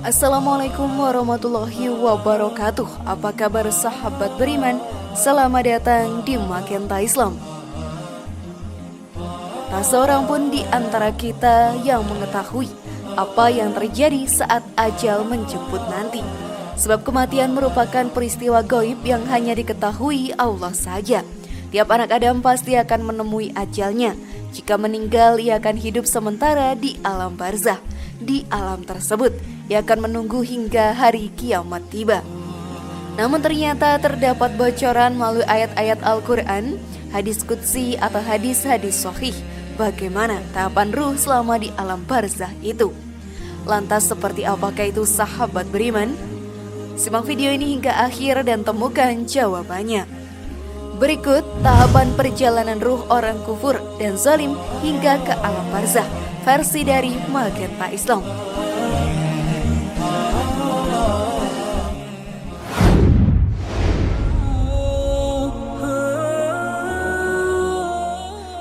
Assalamualaikum warahmatullahi wabarakatuh. Apa kabar sahabat beriman? Selamat datang di Magenta Islam. Tak seorang pun di antara kita yang mengetahui apa yang terjadi saat ajal menjemput nanti. Sebab kematian merupakan peristiwa gaib yang hanya diketahui Allah saja. Tiap anak Adam pasti akan menemui ajalnya. Jika meninggal, ia akan hidup sementara di alam barzah. Di alam tersebut, ia akan menunggu hingga hari kiamat tiba. Namun ternyata terdapat bocoran melalui ayat-ayat Al-Quran, hadis qudsi atau hadis-hadis sahih, bagaimana tahapan ruh selama di alam barzah itu. Lantas seperti apakah itu sahabat beriman? Simak video ini hingga akhir dan temukan jawabannya. Berikut tahapan perjalanan ruh orang kufur dan zalim hingga ke alam barzah, versi dari Magenta Islam.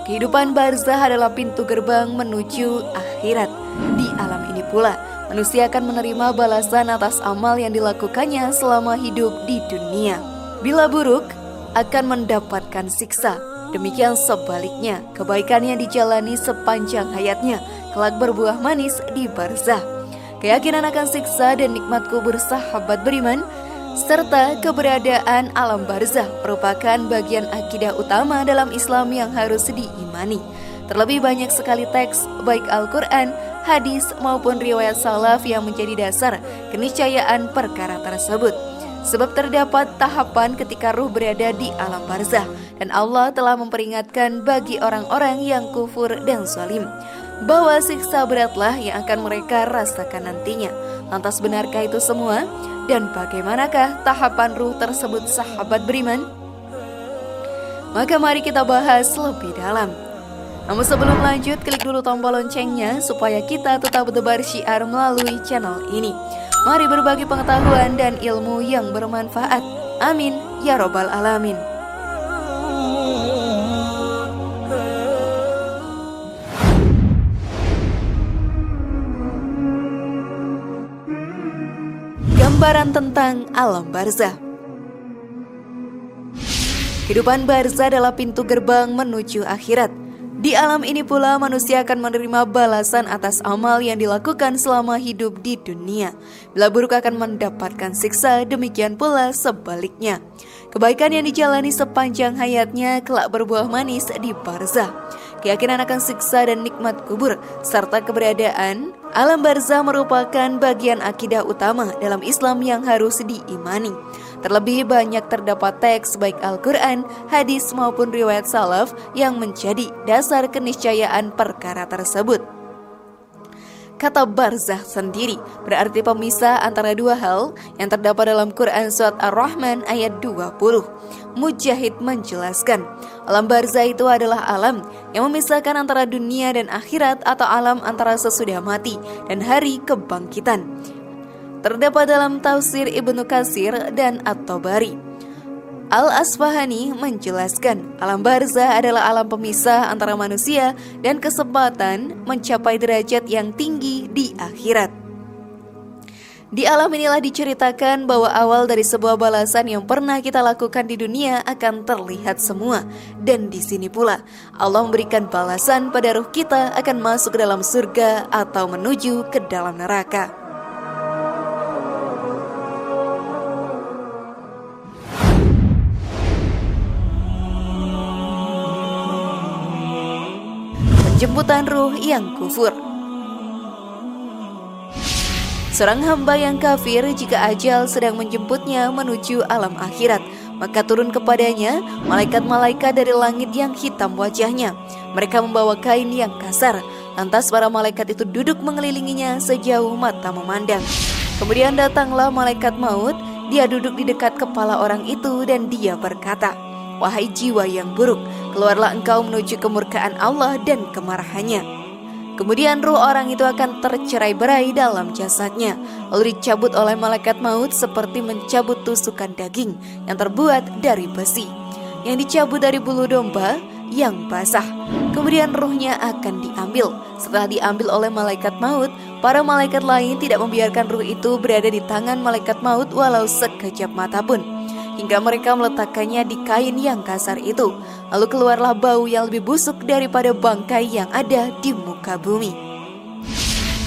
Kehidupan barzah adalah pintu gerbang menuju akhirat. Di alam ini pula, manusia akan menerima balasan atas amal yang dilakukannya selama hidup di dunia. Bila buruk, akan mendapatkan siksa. Demikian sebaliknya, kebaikan yang dijalani sepanjang hayatnya kelak berbuah manis di barzah. Keyakinan akan siksa dan nikmat kubur sahabat beriman serta keberadaan alam barzah merupakan bagian akidah utama dalam Islam yang harus diimani. Terlebih banyak sekali teks baik Al-Quran, hadis maupun riwayat salaf yang menjadi dasar keniscayaan perkara tersebut. Sebab terdapat tahapan ketika ruh berada di alam barzah, dan Allah telah memperingatkan bagi orang-orang yang kufur dan zalim bahwa siksa beratlah yang akan mereka rasakan nantinya. Lantas benarkah itu semua? Dan bagaimanakah tahapan ruh tersebut sahabat beriman? Maka mari kita bahas lebih dalam. Namun sebelum lanjut, klik dulu tombol loncengnya supaya kita tetap bertebar syiar melalui channel ini. Mari berbagi pengetahuan dan ilmu yang bermanfaat. Amin ya robbal alamin. Gambaran tentang alam barzah. Kehidupan barzah adalah pintu gerbang menuju akhirat. Di alam ini pula manusia akan menerima balasan atas amal yang dilakukan selama hidup di dunia. Bila buruk akan mendapatkan siksa, demikian pula sebaliknya. Kebaikan yang dijalani sepanjang hayatnya kelak berbuah manis di barzah. Keyakinan akan siksa dan nikmat kubur serta keberadaan alam barzah merupakan bagian akidah utama dalam Islam yang harus diimani. Terlebih banyak terdapat teks baik Al-Quran, hadis maupun riwayat salaf yang menjadi dasar keniscayaan perkara tersebut. Kata barzah sendiri berarti pemisah antara dua hal yang terdapat dalam Quran surat Ar-Rahman ayat 20. Mujahid menjelaskan, alam barzah itu adalah alam yang memisahkan antara dunia dan akhirat atau alam antara sesudah mati dan hari kebangkitan. Terdapat dalam tafsir Ibnu Katsir dan At-Tabari. Al-Asfahani menjelaskan, alam barzah adalah alam pemisah antara manusia dan kesempatan mencapai derajat yang tinggi di akhirat. Di alam inilah diceritakan bahwa awal dari sebuah balasan yang pernah kita lakukan di dunia akan terlihat semua. Dan di sini pula Allah memberikan balasan pada ruh kita akan masuk ke dalam surga atau menuju ke dalam neraka. Jemputan ruh yang kufur. Seorang hamba yang kafir jika ajal sedang menjemputnya menuju alam akhirat, maka turun kepadanya malaikat-malaikat dari langit yang hitam wajahnya. Mereka membawa kain yang kasar. Lantas para malaikat itu duduk mengelilinginya sejauh mata memandang. Kemudian datanglah malaikat maut. Dia duduk di dekat kepala orang itu dan dia berkata, "Wahai jiwa yang buruk, keluarlah engkau menuju kemurkaan Allah dan kemarahannya." Kemudian ruh orang itu akan tercerai-berai dalam jasadnya, lalu dicabut oleh malaikat maut seperti mencabut tusukan daging yang terbuat dari besi, yang dicabut dari bulu domba yang basah. Kemudian ruhnya akan diambil. Setelah diambil oleh malaikat maut, Para malaikat lain tidak membiarkan ruh itu berada di tangan malaikat maut walau sekejap mata pun, hingga mereka meletakkannya di kain yang kasar itu. Lalu keluarlah bau yang lebih busuk daripada bangkai yang ada di muka bumi.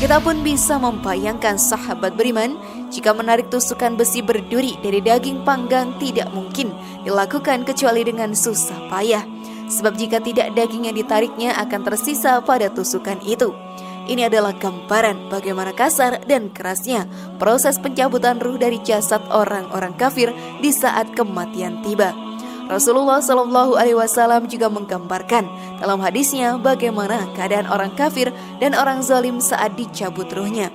Kita pun bisa membayangkan sahabat beriman, jika menarik tusukan besi berduri dari daging panggang tidak mungkin dilakukan kecuali dengan susah payah. Sebab jika tidak, daging yang ditariknya akan tersisa pada tusukan itu. Ini adalah gambaran bagaimana kasar dan kerasnya proses pencabutan ruh dari jasad orang-orang kafir di saat kematian tiba. Rasulullah SAW juga menggambarkan dalam hadisnya bagaimana keadaan orang kafir dan orang zalim saat dicabut ruhnya.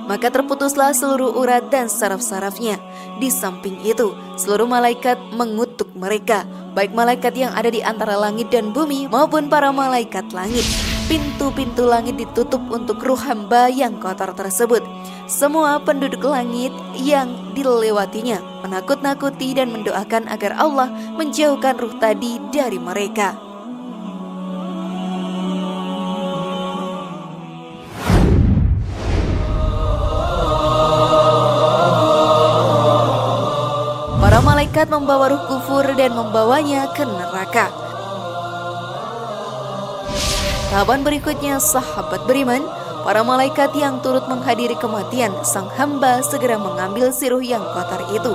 Maka terputuslah seluruh urat dan saraf-sarafnya. Di samping itu, seluruh malaikat mengutuk mereka, baik malaikat yang ada di antara langit dan bumi maupun para malaikat langit. Pintu-pintu langit ditutup untuk ruh hamba yang kotor tersebut. Semua penduduk langit yang dilewatinya menakut-nakuti dan mendoakan agar Allah menjauhkan ruh tadi dari mereka. Para malaikat membawa ruh kufur dan membawanya ke neraka. Tahapan berikutnya, sahabat beriman, para malaikat yang turut menghadiri kematian sang hamba segera mengambil si ruh yang kotor itu.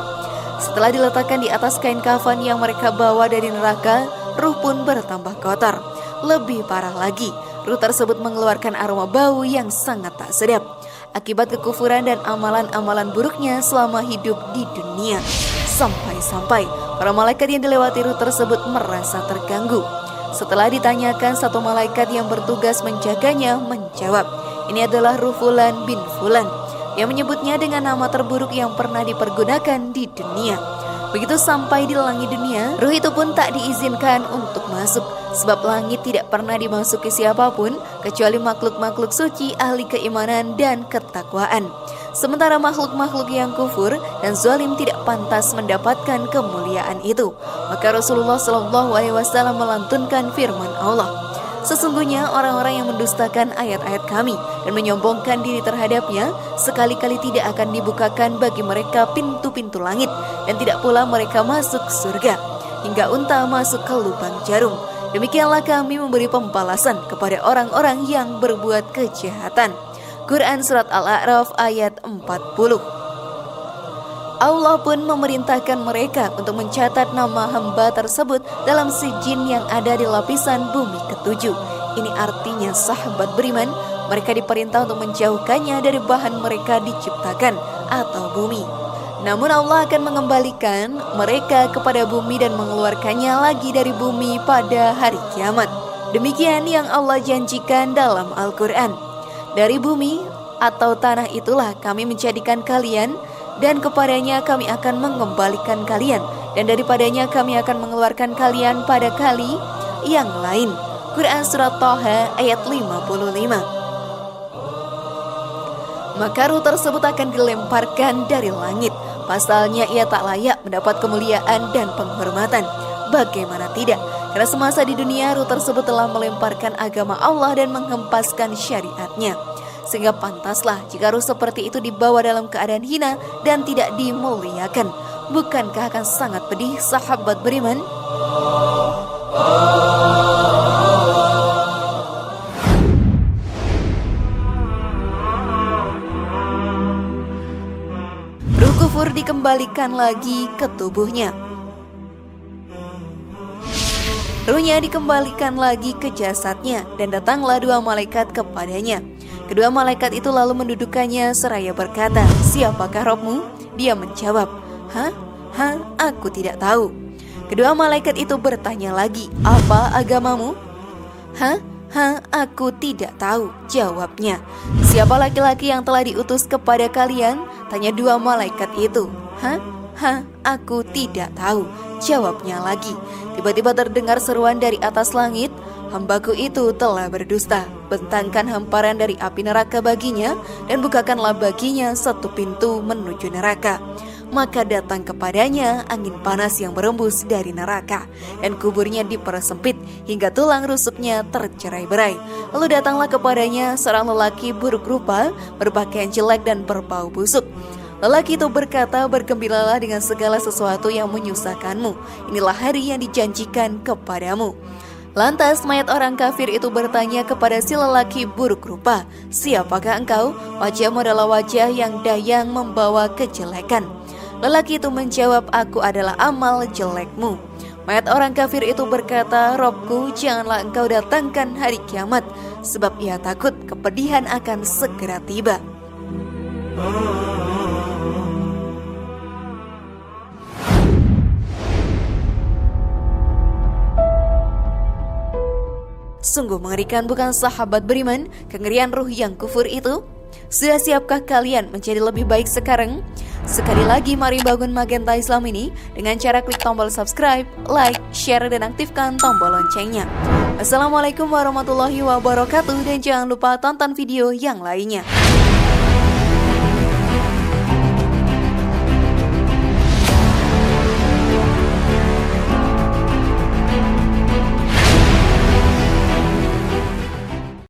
Setelah diletakkan di atas kain kafan yang mereka bawa dari neraka, ruh pun bertambah kotor. Lebih parah lagi, ruh tersebut mengeluarkan aroma bau yang sangat tak sedap akibat kekufuran dan amalan-amalan buruknya selama hidup di dunia. Sampai-sampai para malaikat yang dilewati ruh tersebut merasa terganggu. Setelah ditanyakan, satu malaikat yang bertugas menjaganya menjawab, ini adalah ruh Fulan bin Fulan, yang menyebutnya dengan nama terburuk yang pernah dipergunakan di dunia. Begitu sampai di langit dunia, ruh itu pun tak diizinkan untuk masuk, sebab langit tidak pernah dimasuki siapapun kecuali makhluk-makhluk suci, ahli keimanan dan ketakwaan. Sementara makhluk-makhluk yang kufur dan zalim tidak pantas mendapatkan kemuliaan itu. Maka Rasulullah SAW melantunkan firman Allah, sesungguhnya orang-orang yang mendustakan ayat-ayat kami dan menyombongkan diri terhadapnya, sekali-kali tidak akan dibukakan bagi mereka pintu-pintu langit, dan tidak pula mereka masuk surga, hingga unta masuk ke lubang jarum. Demikianlah kami memberi pembalasan kepada orang-orang yang berbuat kejahatan. Quran Surat Al-A'raf ayat 40. Allah pun memerintahkan mereka untuk mencatat nama hamba tersebut dalam sijin yang ada di lapisan bumi ketujuh. Ini artinya sahabat beriman, mereka diperintah untuk menjauhkannya dari bahan mereka diciptakan atau bumi. Namun Allah akan mengembalikan mereka kepada bumi dan mengeluarkannya lagi dari bumi pada hari kiamat. Demikian yang Allah janjikan dalam Al-Quran. Dari bumi atau tanah itulah kami menjadikan kalian, dan kepadanya kami akan mengembalikan kalian, dan daripadanya kami akan mengeluarkan kalian pada kali yang lain. Quran Surat Thaha ayat 55. Maka ruh tersebut akan dilemparkan dari langit. Pasalnya ia tak layak mendapat kemuliaan dan penghormatan. Bagaimana tidak? Karena semasa di dunia ruh tersebut telah melemparkan agama Allah dan menghempaskan syariatnya. Sehingga pantaslah jika ruh seperti itu dibawa dalam keadaan hina dan tidak dimuliakan. Bukankah akan sangat pedih sahabat beriman? Ruh kufur dikembalikan lagi ke tubuhnya. Ruhnya dikembalikan lagi ke jasadnya, dan datanglah dua malaikat kepadanya. Kedua malaikat itu lalu mendudukannya seraya berkata, siapakah Rabbmu? Dia menjawab, aku tidak tahu. Kedua malaikat itu bertanya lagi, apa agamamu? Aku tidak tahu, jawabnya. Siapa laki-laki yang telah diutus kepada kalian? Tanya dua malaikat itu. Aku tidak tahu, jawabnya lagi. Tiba-tiba terdengar seruan dari atas langit, hambaku itu telah berdusta. Bentangkan hamparan dari api neraka baginya, dan bukakanlah baginya satu pintu menuju neraka. maka datang kepadanya angin panas yang berembus dari neraka, dan kuburnya dipersempit hingga tulang rusuknya tercerai-berai. Lalu datanglah kepadanya seorang lelaki buruk rupa, berpakaian jelek dan berbau busuk. Lelaki itu berkata, bergembiralah dengan segala sesuatu yang menyusahkanmu. Inilah hari yang dijanjikan kepadamu. Lantas mayat orang kafir itu bertanya kepada si lelaki buruk rupa, siapakah engkau? Wajahmu adalah wajah yang dayang membawa kejelekan. Lelaki itu menjawab, aku adalah amal jelekmu. Mayat orang kafir itu berkata, Robku, janganlah engkau datangkan hari kiamat, sebab ia takut kepedihan akan segera tiba. Sungguh mengerikan bukan sahabat beriman, kengerian ruh yang kufur itu? Sudah siapkah kalian menjadi lebih baik sekarang? Sekali lagi mari bangun Magenta Islam ini dengan cara klik tombol subscribe, like, share, dan aktifkan tombol loncengnya. Assalamualaikum warahmatullahi wabarakatuh, dan jangan lupa tonton video yang lainnya.